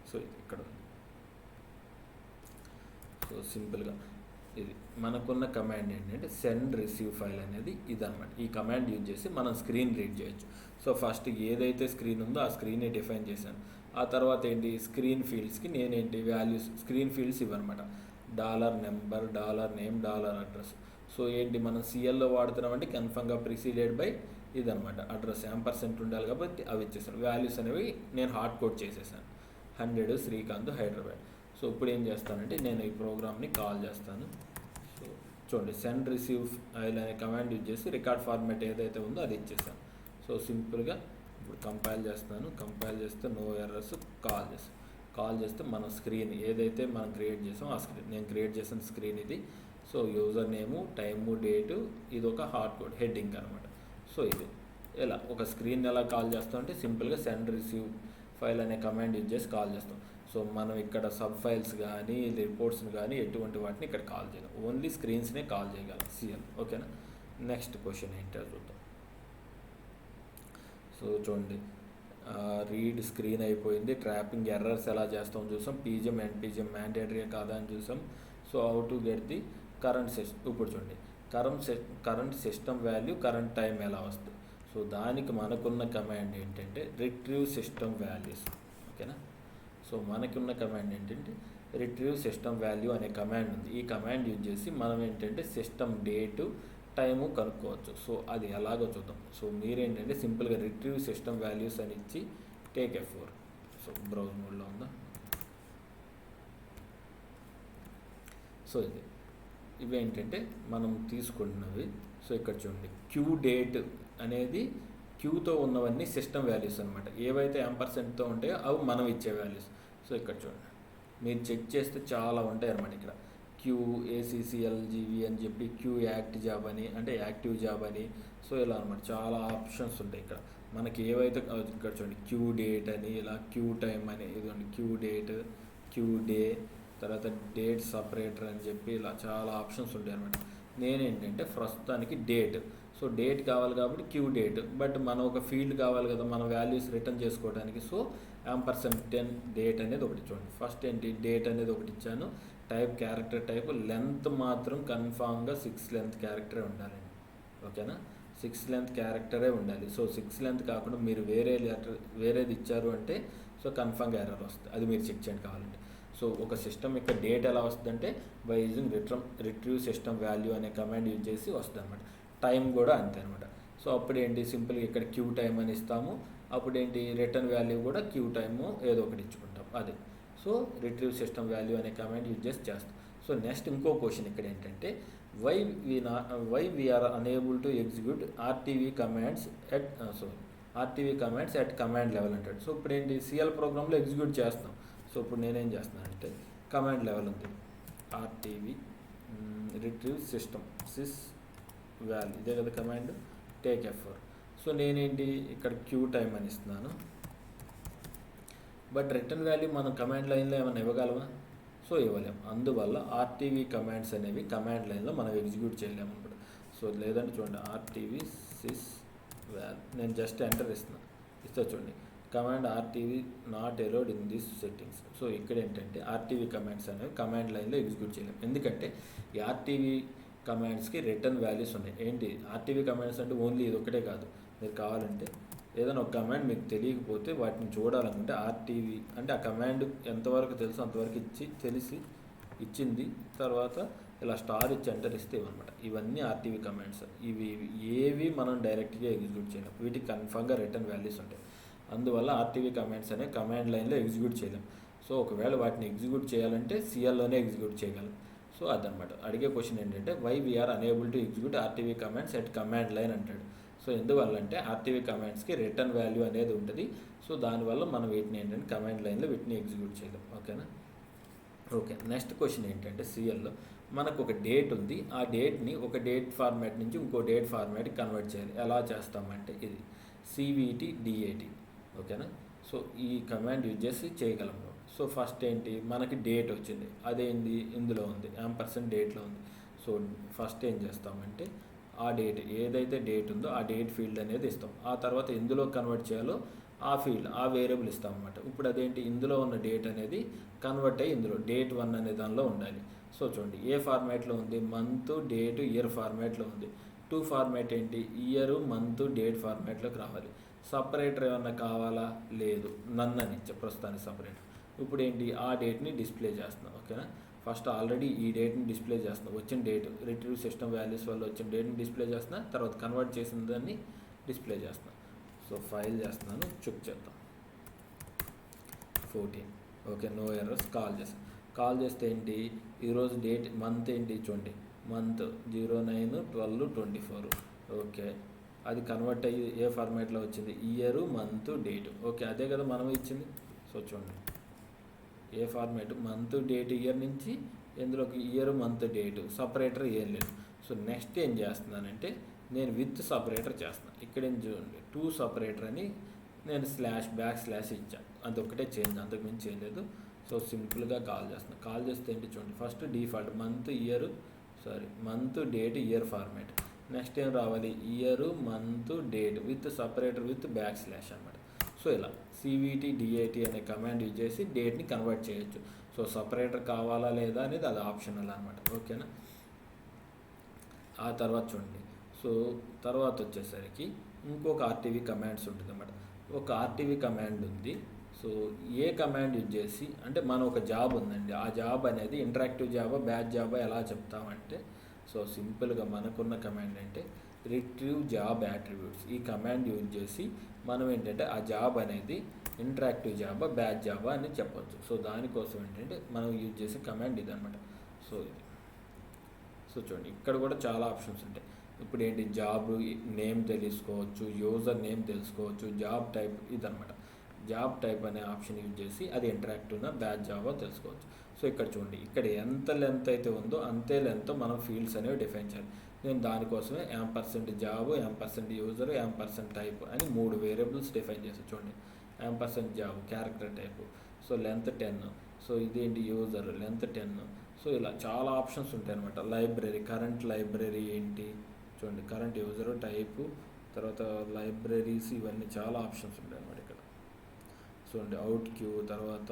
సో ఇక్కడ సో సింపుల్గా ఇది మనకున్న కమాండ్ ఏంటంటే సెండ్ రిసీవ్ ఫైల్ అనేది ఇదన్నమాట. ఈ కమాండ్ యూజ్ చేసి మనం స్క్రీన్ రీడ్ చేయొచ్చు. సో ఫస్ట్ ఏదైతే స్క్రీన్ ఉందో ఆ స్క్రీన్ని డిఫైన్ చేశాను. ఆ తర్వాత ఏంటి, స్క్రీన్ ఫీల్డ్స్కి నేనేంటి వాల్యూస్, స్క్రీన్ ఫీల్డ్స్ ఇవన్నమాట, $నెంబర్, $నేమ్, $అడ్రస్. సో ఏంటి మనం సిఎల్లో వాడుతున్నామంటే కన్ఫర్మ్గా ప్రిసీడెడ్ బై ఇదనమాట, అడ్రస్ యాంపర్సెంట్ ఉండాలి కాబట్టి అవి ఇచ్చేసాను. వాల్యూస్ అనేవి నేను హార్డ్ కోడ్ చేసేసాను, 100 శ్రీకాంత్ హైదరాబాద్. సో ఇప్పుడు ఏం చేస్తానంటే నేను ఈ ప్రోగ్రామ్ని కాల్ చేస్తాను. సో చూడండి, సెండ్ రిసీవ్ ఫైల్ అనే కమాండ్ యూజ్ చేసి రికార్డ్ ఫార్మాట్ ఏదైతే ఉందో అది ఇచ్చేసాను. సో సింపుల్గా ఇప్పుడు కంపైల్ చేస్తాను. కంపైల్ చేస్తే నో ఎర్రర్స్, కాల్ చేస్తే మన స్క్రీన్ ఏదైతే మనం క్రియేట్ చేసామో ఆ స్క్రీన్, నేను క్రియేట్ చేసిన స్క్రీన్ ఇది. So user name, time, date, ఇది ఒక హార్డ్ కోడ్ హెడ్డింగ్ అనమాట. సో ఇది ఎలా ఒక స్క్రీన్ ఎలా కాల్ చేస్తాం అంటే సింపుల్గా సెండ్ రిసీవ్ ఫైల్ అనే కమాండ్ యూజ్ చేసి కాల్ చేస్తాం. సో మనం ఇక్కడ సబ్ ఫైల్స్ కానీ రిపోర్ట్స్ని కానీ ఎటువంటి వాటిని ఇక్కడ కాల్ చేయలేం, ఓన్లీ స్క్రీన్స్నే కాల్ చేయగలం సిఎల్. ఓకేనా, నెక్స్ట్ క్వశ్చన్ ఏంటో చూద్దాం. సో చూడండి, రీడ్ స్క్రీన్ అయిపోయింది. ట్రాపింగ్ ఎర్రర్స్ ఎలా చేస్తాం చూసాం. పీజిఎం అండ్ పీజిఎం మ్యాండేటరీ కాదా అని చూసాం. So how to get the current system. ఇప్పుడు చూడండి, current system value, current time ఎలా వస్తుంది. సో దానికి మనకున్న కమాండ్ ఏంటంటే రిట్రీవ్ సిస్టమ్ వాల్యూస్. ఓకేనా, సో మనకున్న కమాండ్ ఏంటంటే రిట్రీవ్ సిస్టమ్ వాల్యూ అనే కమాండ్ ఉంది. ఈ కమాండ్ యూజ్ చేసి మనం ఏంటంటే సిస్టమ్ డేటు, టైము కనుక్కోవచ్చు. సో అది ఎలాగో చూద్దాం. సో మీరేంటంటే సింపుల్గా రిట్రీవ్ సిస్టమ్ వాల్యూస్ అని ఇచ్చి టేక్ F4. సో బ్రౌజ్ మోడ్లో ఉందా. సో ఇవేంటంటే మనం తీసుకుంటున్నవి. సో ఇక్కడ చూడండి, క్యూ డేట్ అనేది క్యూతో ఉన్నవన్నీ సిస్టమ్ వాల్యూస్ అనమాట. ఏవైతే యాంపర్సెంట్తో ఉంటాయో అవి మనం ఇచ్చే వాల్యూస్. సో ఇక్కడ చూడండి, మీరు చెక్ చేస్తే చాలా ఉంటాయి అనమాట. ఇక్కడ క్యూ ACCLGV అని చెప్పి, క్యూ యాక్ట్ జాబ్ అని, అంటే యాక్టివ్ జాబ్ అని. సో ఇలా అనమాట, చాలా ఆప్షన్స్ ఉంటాయి ఇక్కడ మనకి. ఏవైతే ఇక్కడ చూడండి, క్యూ డేట్ అని, ఇలా క్యూ టైం అని, ఇదిగోండి క్యూ డేట్, క్యూ డే, తర్వాత డేట్ సపరేటర్ అని చెప్పి ఇలా చాలా ఆప్షన్స్ ఉంటాయి అనమాట. నేనేంటంటే ప్రస్తుతానికి డేట్, సో డేట్ కావాలి కాబట్టి క్యూ డేట్, బట్ మనం ఒక ఫీల్డ్ కావాలి కదా మన వాల్యూస్ రిటర్న్ చేసుకోవడానికి. సో యాంపర్సెంట్ డేట్ అనేది ఒకటి చూడండి. ఫస్ట్ ఏంటి, డేట్ అనేది ఒకటి ఇచ్చాను. టైప్ క్యారెక్టర్ టైప్, లెంత్ మాత్రం కన్ఫామ్గా 6 లెంత్ క్యారెక్టరే ఉండాలండి. ఓకేనా, 6 లెంత్ క్యారెక్టరే ఉండాలి. సో 6 లెంత్ కాకుండా మీరు వేరేది ఇచ్చారు అంటే సో కన్ఫామ్గా ఎర్రర్ వస్తుంది. అది మీరు చెక్ చేయండి కావాలంటే. సో ఒక సిస్టమ్ యొక్క డేట్ ఎలా వస్తుందంటే by using retrieve system value అనే కమాండ్ యూజ్ చేసి వస్తుంది అనమాట. టైం కూడా అంతే అనమాట. సో అప్పుడు ఏంటి సింపుల్గా ఇక్కడ క్యూ టైం అని ఇస్తాము, అప్పుడు ఏంటి రిటర్న్ వాల్యూ కూడా క్యూ టైము ఏదో ఒకటి ఇచ్చుకుంటాం అదే. సో రిట్రీవ్ సిస్టమ్ వాల్యూ అనే కమాండ్ యూజ్ చేసి చేస్తాం. సో నెక్స్ట్ ఇంకో క్వశ్చన్ ఇక్కడ ఏంటంటే why we're unable to execute RTV commands at command level అంటాడు. సో ఇప్పుడు ఏంటి సిఎల్ ప్రోగ్రామ్లో ఎగ్జిక్యూట్ చేస్తాం. సో ఇప్పుడు నేనేం చేస్తున్నానంటే కమాండ్ లెవెల్ ఉంది RTV retrieve system sys value, ఇదే కదా కమాండ్, టేక్ ఎఫ్4. సో నేనేంటి ఇక్కడ క్యూ టైం అని ఇస్తున్నాను, బట్ రిటర్న్ వాల్యూ మనం కమాండ్ లైన్లో ఏమైనా ఇవ్వగలమా? సో ఇవ్వలేము. అందువల్ల ఆర్టీవీ కమాండ్స్ అనేవి కమాండ్ లైన్లో మనం ఎగ్జిక్యూట్ చేయలేము అనమాట. సో లేదంటే చూడండి ఆర్టీవీ సిస్ వాల్యూ, నేను జస్ట్ ఎంటర్ ఇస్తా చూడండి command RTV not allowed in this settings. So ఇక్కడ ఏంటంటే ఆర్టీవీ కమాండ్స్ అనేవి కమాండ్ లైన్లో ఎగ్జిక్యూట్ చేయలేము, ఎందుకంటే ఈ ఆర్టీవీ కమాండ్స్కి రిటర్న్ వాల్యూస్ ఉన్నాయి. ఏంటి ఆర్టీవీ కమాండ్స్ అంటే ఓన్లీ ఇది ఒకటే కాదు, మీరు కావాలంటే ఏదైనా ఒక కమాండ్ మీకు తెలియకపోతే వాటిని చూడాలనుకుంటే ఆర్టీవీ అంటే ఆ కమాండ్ ఎంతవరకు తెలుసు అంతవరకు ఇచ్చింది తర్వాత ఇలా స్టార్ ఇచ్చి ఎంటర్ ఇస్తే ఇవన్నమాట. ఇవన్నీ ఆర్టీవీ కమాండ్స్. ఇవి ఏవి మనం డైరెక్ట్గా ఎగ్జిక్యూట్ చేయలేం, వీటికి కన్ఫర్మ్గా రిటర్న్ వాల్యూస్ ఉంటాయి. అందువల్ల ఆర్టీవీ కమాండ్స్ అనే కమాండ్ లైన్లో ఎగ్జిక్యూట్ చేయలేం. సో ఒకవేళ వాటిని ఎగ్జిక్యూట్ చేయాలంటే సిఎల్లోనే ఎగ్జిక్యూట్ చేయగలం. సో అదనమాట అడిగే క్వశ్చన్ ఏంటంటే why we're unable to execute RTV commands at command line అంటాడు. సో ఎందువల్ల అంటే ఆర్టీవీ కమాండ్స్కి రిటర్న్ వాల్యూ అనేది ఉంటుంది. సో దానివల్ల మనం వీటిని ఏంటంటే కమాండ్ లైన్లో వీటిని ఎగ్జిక్యూట్ చేయలేం. ఓకేనా? ఓకే, నెక్స్ట్ క్వశ్చన్ ఏంటంటే సిఎల్లో మనకు ఒక డేట్ ఉంది, ఆ డేట్ని ఒక డేట్ ఫార్మాట్ నుంచి ఇంకో డేట్ ఫార్మాట్కి కన్వర్ట్ చేయాలి. ఎలా చేస్తామంటే ఇది సివిటి డిఏటి. ఓకేనా? సో ఈ కమాండ్ యూజ్ చేసి చేయగలము. సో ఫస్ట్ ఏంటి మనకి డేట్ వచ్చింది, అదేంటి ఇందులో ఉంది యాంపర్సెంట్ డేట్లో ఉంది. సో ఫస్ట్ ఏం చేస్తామంటే ఆ డేట్ ఏదైతే డేట్ ఉందో ఆ డేట్ ఫీల్డ్ అనేది ఇస్తాం. ఆ తర్వాత ఎందులో కన్వర్ట్ చేయాలో ఆ ఫీల్డ్ ఆ వేరియబుల్ ఇస్తాం అన్నమాట. ఇప్పుడు అదేంటి ఇందులో ఉన్న డేట్ అనేది కన్వర్ట్ అయ్యి ఇందులో డేట్ 1 అనే దానిలో ఉండాలి. సో చూడండి ఏ ఫార్మాట్లో ఉంది, మంత్ డేట్ ఇయర్ ఫార్మాట్లో ఉంది. 2 ఫార్మాట్ ఏంటి ఇయర్ మంత్ డేట్ ఫార్మాట్లోకి రావాలి. సపరేటర్ ఏమన్నా కావాలా? లేదు, నన్ను అని ఇచ్చా ప్రస్తుతానికి సపరేటర్. ఇప్పుడు ఏంటి ఆ డేట్ని డిస్ప్లే చేస్తున్నాం. ఓకేనా? ఫస్ట్ ఆల్రెడీ ఈ డేట్ని డిస్ప్లే చేస్తున్నాం, వచ్చిన డేట్ రిట్రీవ్ సిస్టమ్ వాల్యూస్ వల్ల వచ్చిన డేట్ని డిస్ప్లే చేస్తున్నా, తర్వాత కన్వర్ట్ చేసిన దాన్ని డిస్ప్లే చేస్తున్నాం. సో ఫైల్ చేస్తున్నాను, చెక్ చేద్దాం. 14. Okay, no errors. కాల్ చేస్తే ఏంటి ఈరోజు డేట్ మంత్ ఏంటి చూడండి, మంత్ 09/12/24. ఓకే, అది కన్వర్ట్ అయ్యి ఏ ఫార్మాట్లో వచ్చింది ఇయర్ మంత్ డేట్. ఓకే, అదే కదా మనం ఇచ్చింది. సో చూడండి ఏ ఫార్మాట్ మంత్ డేట్ ఇయర్ నుంచి ఇందులోకి ఇయర్ మంత్ డేట్, సపరేటర్ ఏం లేదు. సో నెక్స్ట్ ఏం చేస్తున్నానంటే నేను విత్ సపరేటర్ చేస్తున్నాను. ఇక్కడ ఏం చూడండి 2 సపరేటర్ అని నేను //బ్యాక్/ ఇచ్చాను, అదొక్కటే చేంజ్, అంతకుమించి చేయలేదు. సో సింపుల్గా కాల్ చేస్తున్నాను. కాల్ చేస్తే ఏంటి చూడండి first default month date year format. Next ఏం రావాలి year month date with separator with // అన్నమాట. సో ఇలా సివిటి డిఏటి అనే కమాండ్ యూజ్ చేసి డేట్ని కన్వర్ట్ చేయొచ్చు. సో సపరేటర్ కావాలా లేదా అనేది అది ఆప్షనల్ అనమాట. ఓకేనా? ఆ తర్వాత చూడండి సో తర్వాత వచ్చేసరికి ఇంకొక ఆర్టీవీ కమాండ్స్ ఉంటుంది అన్నమాట. ఒక ఆర్టీవీ కమాండ్ ఉంది. సో ఏ కమాండ్ యూజ్ చేసి అంటే మనం ఒక జాబ్ ఉందండి, ఆ జాబ్ అనేది ఇంటరాక్టివ్ జాబా బ్యాచ్ జాబా ఎలా చెప్తామంటే సో సింపుల్గా మనకున్న కమాండ్ అంటే రిట్రీవ్ జాబ్ యాట్రిబ్యూట్స్. ఈ కమాండ్ యూజ్ చేసి మనం ఏంటంటే ఆ జాబ్ అనేది ఇంటరాక్టివ్ జాబా బ్యాచ్ జాబా అని చెప్పొచ్చు. సో దానికోసం ఏంటంటే మనం యూజ్ చేసే కమాండ్ ఇదనమాట. సో చూడండి ఇక్కడ కూడా చాలా ఆప్షన్స్ ఉంటాయి. ఇప్పుడు ఏంటి జాబ్ నేమ్ తెలుసుకోవచ్చు, యూజర్ నేమ్ తెలుసుకోవచ్చు, జాబ్ టైప్ ఇదనమాట. జాబ్ టైప్ అనే ఆప్షన్ యూజ్ చేసి అది ఇంటరాక్టివ్నా బ్యాచ్ జాబా తెలుసుకోవచ్చు. సో ఇక్కడ చూడండి ఇక్కడ ఎంత లెంత్ అయితే ఉందో అంతే లెంత్ మనం ఫీల్డ్స్ అనేవి డిఫైన్ చేయాలి. నేను దానికోసమే %జాబ్, %యూజర్, %టైప్ అని 3 వేరియబుల్స్ డిఫైన్ చేస్తాను. చూడండి %job character type, so length 10, so ఇదేంటి యూజర్ లెంత్ 10. సో ఇలా చాలా ఆప్షన్స్ ఉంటాయి అనమాట. లైబ్రరీ కరెంట్ లైబ్రరీ ఏంటి చూడండి, కరెంట్ యూజర్ టైపు, తర్వాత లైబ్రరీస్, ఇవన్నీ చాలా ఆప్షన్స్ ఉంటాయి అనమాట ఇక్కడ. చూడండి అవుట్ క్యూ, తర్వాత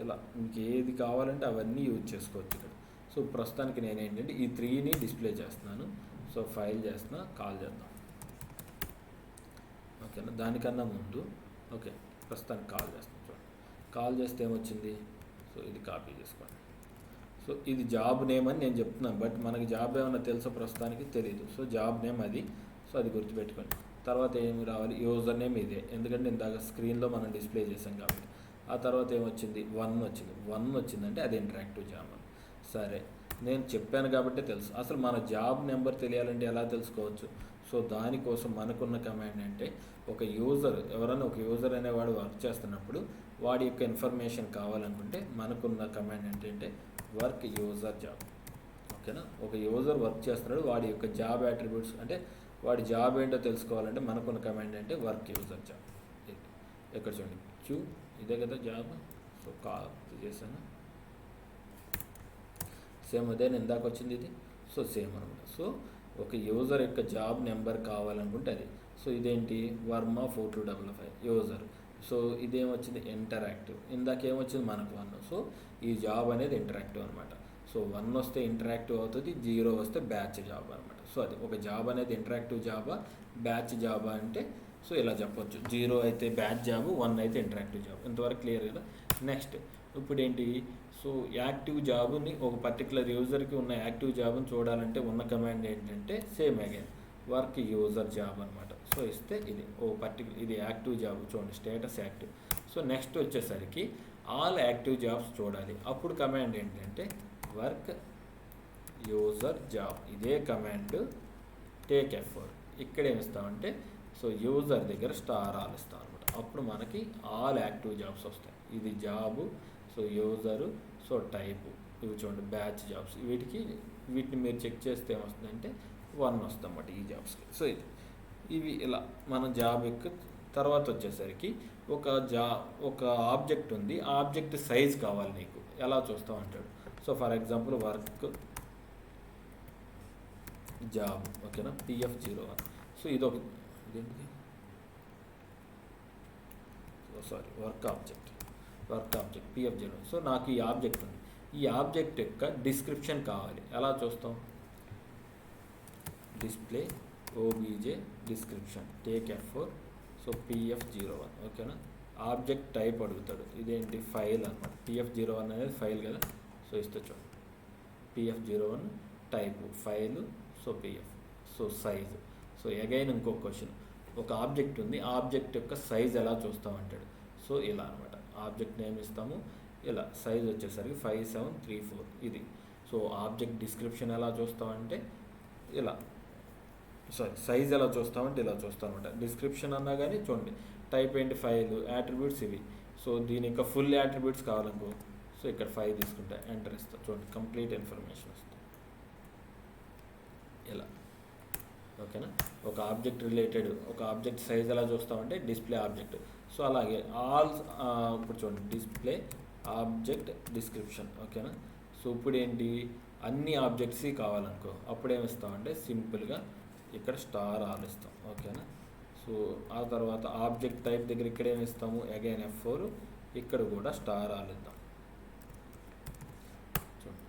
ఇలా మీకు ఏది కావాలంటే అవన్నీ యూజ్ చేసుకోవచ్చు ఇక్కడ. సో ప్రస్తుతానికి నేను ఏంటంటే ఈ 3ని డిస్ప్లే చేస్తున్నాను. సో ఫైల్ చేస్తున్నా, కాల్ చేద్దాం. ఓకేనా? దానికన్నా ముందు ఓకే ప్రస్తుతానికి కాల్ చేస్తాను. చూడండి కాల్ చేస్తే ఏమొచ్చింది, సో ఇది కాపీ చేసుకోండి. సో ఇది జాబ్ నేమ్ అని నేను చెప్తున్నాను, బట్ మనకి జాబ్ ఏమన్నా తెలుసో ప్రస్తుతానికి తెలియదు. సో జాబ్ నేమ్ అది. సో అది గుర్తుపెట్టుకోండి. తర్వాత ఏమి రావాలి, యూజర్ నేమ్ ఇదే, ఎందుకంటే ఇందాక స్క్రీన్లో మనం డిస్ప్లే చేసాం కాబట్టి. ఆ తర్వాత ఏమొచ్చింది, 1 వచ్చింది. 1 వచ్చిందంటే అది ఇంటరాక్టివ్ జాబ్ అని. సరే, నేను చెప్పాను కాబట్టి తెలుసు. అసలు మన జాబ్ నెంబర్ తెలియాలంటే ఎలా తెలుసుకోవచ్చు? సో దానికోసం మనకున్న కమాండ్ అంటే, ఒక యూజర్, ఎవరైనా ఒక యూజర్ అనేవాడు వర్క్ చేస్తున్నప్పుడు వాడి యొక్క ఇన్ఫర్మేషన్ కావాలనుకుంటే మనకున్న కమాండ్ ఏంటంటే వర్క్ యూజర్ జాబ్. ఓకేనా, ఒక యూజర్ వర్క్ చేస్తున్నాడు, వాడి యొక్క జాబ్ అట్రిబ్యూట్స్ అంటే వాడి జాబ్ ఏంటో తెలుసుకోవాలంటే మనకున్న కమాండ్ అంటే వర్క్ యూజర్ జాబ్. ఎక్కడ చూడండి, క్యూ ఇదే కదా జాబ్. సో కాపీ చేశాను, సేమ్ అదే ఇందాక వచ్చింది ఇది. సో సేమ్ అనమాట. సో ఒక యూజర్ యొక్క జాబ్ నెంబర్ కావాలనుకుంటే అది. సో ఇదేంటి, వర్మ 4255 యూజర్. సో ఇదేమొచ్చింది, ఇంటరాక్టివ్. ఇందాకేమొచ్చింది మనకు 1. సో ఈ జాబ్ అనేది ఇంటరాక్టివ్ అనమాట. సో 1 వస్తే ఇంటరాక్టివ్ అవుతుంది, 0 వస్తే బ్యాచ్ జాబ్ అనమాట. సో అది ఒక జాబ్ అనేది ఇంటరాక్టివ్ జాబా బ్యాచ్ జాబా అంటే సో ఇలా చెప్పొచ్చు. 0 అయితే బ్యాచ్ జాబ్, 1 అయితే ఇంటరాక్టివ్ జాబ్. ఇంతవరకు క్లియర్ కదా. నెక్స్ట్ ఇప్పుడు ఏంటి, సో యాక్టివ్ జాబ్ని ఒక పర్టికులర్ యూజర్కి ఉన్న యాక్టివ్ జాబ్ని చూడాలంటే ఉన్న కమాండ్ ఏంటంటే same again work user job అనమాట. సో ఇస్తే ఇది ఓ పర్టికులర్, ఇది యాక్టివ్ జాబ్ చూడండి, స్టేటస్ యాక్టివ్. సో నెక్స్ట్ వచ్చేసరికి ఆల్ యాక్టివ్ జాబ్స్ చూడాలి. అప్పుడు కమాండ్ ఏంటంటే వర్క్ యూజర్ జాబ్. ఇదే కమాండ్ టేక్ F4. ఇక్కడ ఏమి ఇస్తామంటే సో యూజర్ దగ్గర స్టార్ ఆల్ ఇస్తాం అనమాట. అప్పుడు మనకి ఆల్ యాక్టివ్ జాబ్స్ వస్తాయి. ఇది job, so user, so type, ఇవి చూడండి బ్యాచ్ జాబ్స్. వీటిని మీరు చెక్ చేస్తే ఏమొస్తుందంటే 1 వస్తుంది అన్నమాట ఈ జాబ్స్కి. సో ఇవి ఇలా మన జాబ్ యొక్క. తర్వాత వచ్చేసరికి ఒక ఆబ్జెక్ట్ ఉంది, ఆ ఆబ్జెక్ట్ సైజ్ కావాలి నీకు, ఎలా చూస్తావు అంటాడు. So for example work job, ఓకేనా, PF01. సో ఇదొక ఇదేంటిది, sorry work object PF01. So నాకు ఈ ఆబ్జెక్ట్ ఉంది, ఈ ఆబ్జెక్ట్ యొక్క డిస్క్రిప్షన్ కావాలి, ఎలా చూస్తాం, display OBJ description take F4. So PF01, ఓకేనా. ఆబ్జెక్ట్ టైప్ అడుగుతాడు, ఇదేంటి ఫైల్ అనమాట. PF01 అనేది ఫైల్ కదా. సో ఇస్తే చూడండి PF01 type file, so PF. So size. So again ఇంకో క్వశ్చన్, ఒక ఆబ్జెక్ట్ ఉంది, ఆ ఆబ్జెక్ట్ యొక్క సైజ్ ఎలా చూస్తామంటాడు. సో ఇలా అనమాట, ఆబ్జెక్ట్ నేమ్ ఇస్తాము, ఇలా సైజ్ వచ్చేసరికి 5734 ఇది. సో ఆబ్జెక్ట్ డిస్క్రిప్షన్ ఎలా చూస్తామంటే ఇలా, సైజ్ ఎలా చూస్తామంటే ఇలా చూస్తాం అనమాట. డిస్క్రిప్షన్ అన్నా కానీ చూడండి, టైప్ ఏంటి ఫైల్, యాట్రిబ్యూట్స్ ఇవి. సో దీని యొక్క ఫుల్ యాట్రిబ్యూట్స్ కావాలనుకో, సో ఇక్కడ 5 తీసుకుంటా, ఎంటర్ ఇస్తా, చూడండి కంప్లీట్ ఇన్ఫర్మేషన్ వస్తుంది ఇలా. ఓకేనా, ఒక ఆబ్జెక్ట్ రిలేటెడ్, ఒక ఆబ్జెక్ట్ సైజ్ ఎలా చూస్తామంటే డిస్ప్లే ఆబ్జెక్ట్. సో అలాగే ఇప్పుడు చూడండి డిస్ప్లే ఆబ్జెక్ట్ డిస్క్రిప్షన్, ఓకేనా. సో ఇప్పుడు ఏంటి, అన్ని ఆబ్జెక్ట్స్ కావాలనుకో, అప్పుడు ఏమి ఇస్తామంటే సింపుల్గా ఇక్కడ స్టార్ ఆల్ ఇస్తాం, ఓకేనా. సో ఆ తర్వాత ఆబ్జెక్ట్ టైప్ దగ్గర ఇక్కడ ఏమి ఇస్తాము, అగైన్ F4, ఇక్కడ కూడా స్టార్ ఆల్ ఇద్దాం. చూడండి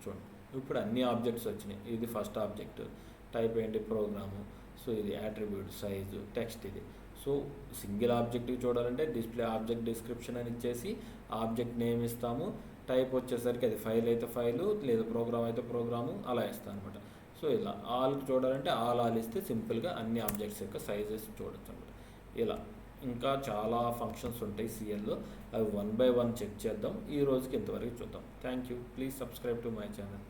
చూడండి ఇప్పుడు అన్ని ఆబ్జెక్ట్స్ వచ్చినాయి. ఇది ఫస్ట్ ఆబ్జెక్ట్, టైప్ ఏంటి ప్రోగ్రాము, సో ఇది యాట్రిబ్యూట్, సైజు, టెక్స్ట్ ఇది. సో సింగిల్ ఆబ్జెక్ట్కి చూడాలంటే డిస్ప్లే ఆబ్జెక్ట్ డిస్క్రిప్షన్ అని ఇచ్చేసి ఆబ్జెక్ట్ నేమ్ ఇస్తాము, టైప్ వచ్చేసరికి అది ఫైల్ అయితే ఫైలు, లేదా ప్రోగ్రామ్ అయితే ప్రోగ్రాము, అలా ఇస్తాం అనమాట. సో ఇలా ఆల్కి చూడాలంటే ఆల్ ఇస్తే సింపుల్గా అన్ని ఆబ్జెక్ట్స్ యొక్క సైజెస్ చూడొచ్చు అనమాట. ఇలా ఇంకా చాలా ఫంక్షన్స్ ఉంటాయి సిఎల్లో, అవి 1 by 1 చెక్ చేద్దాం. ఈ రోజుకి ఇంతవరకు చూద్దాం. Thank you. Please subscribe to my channel.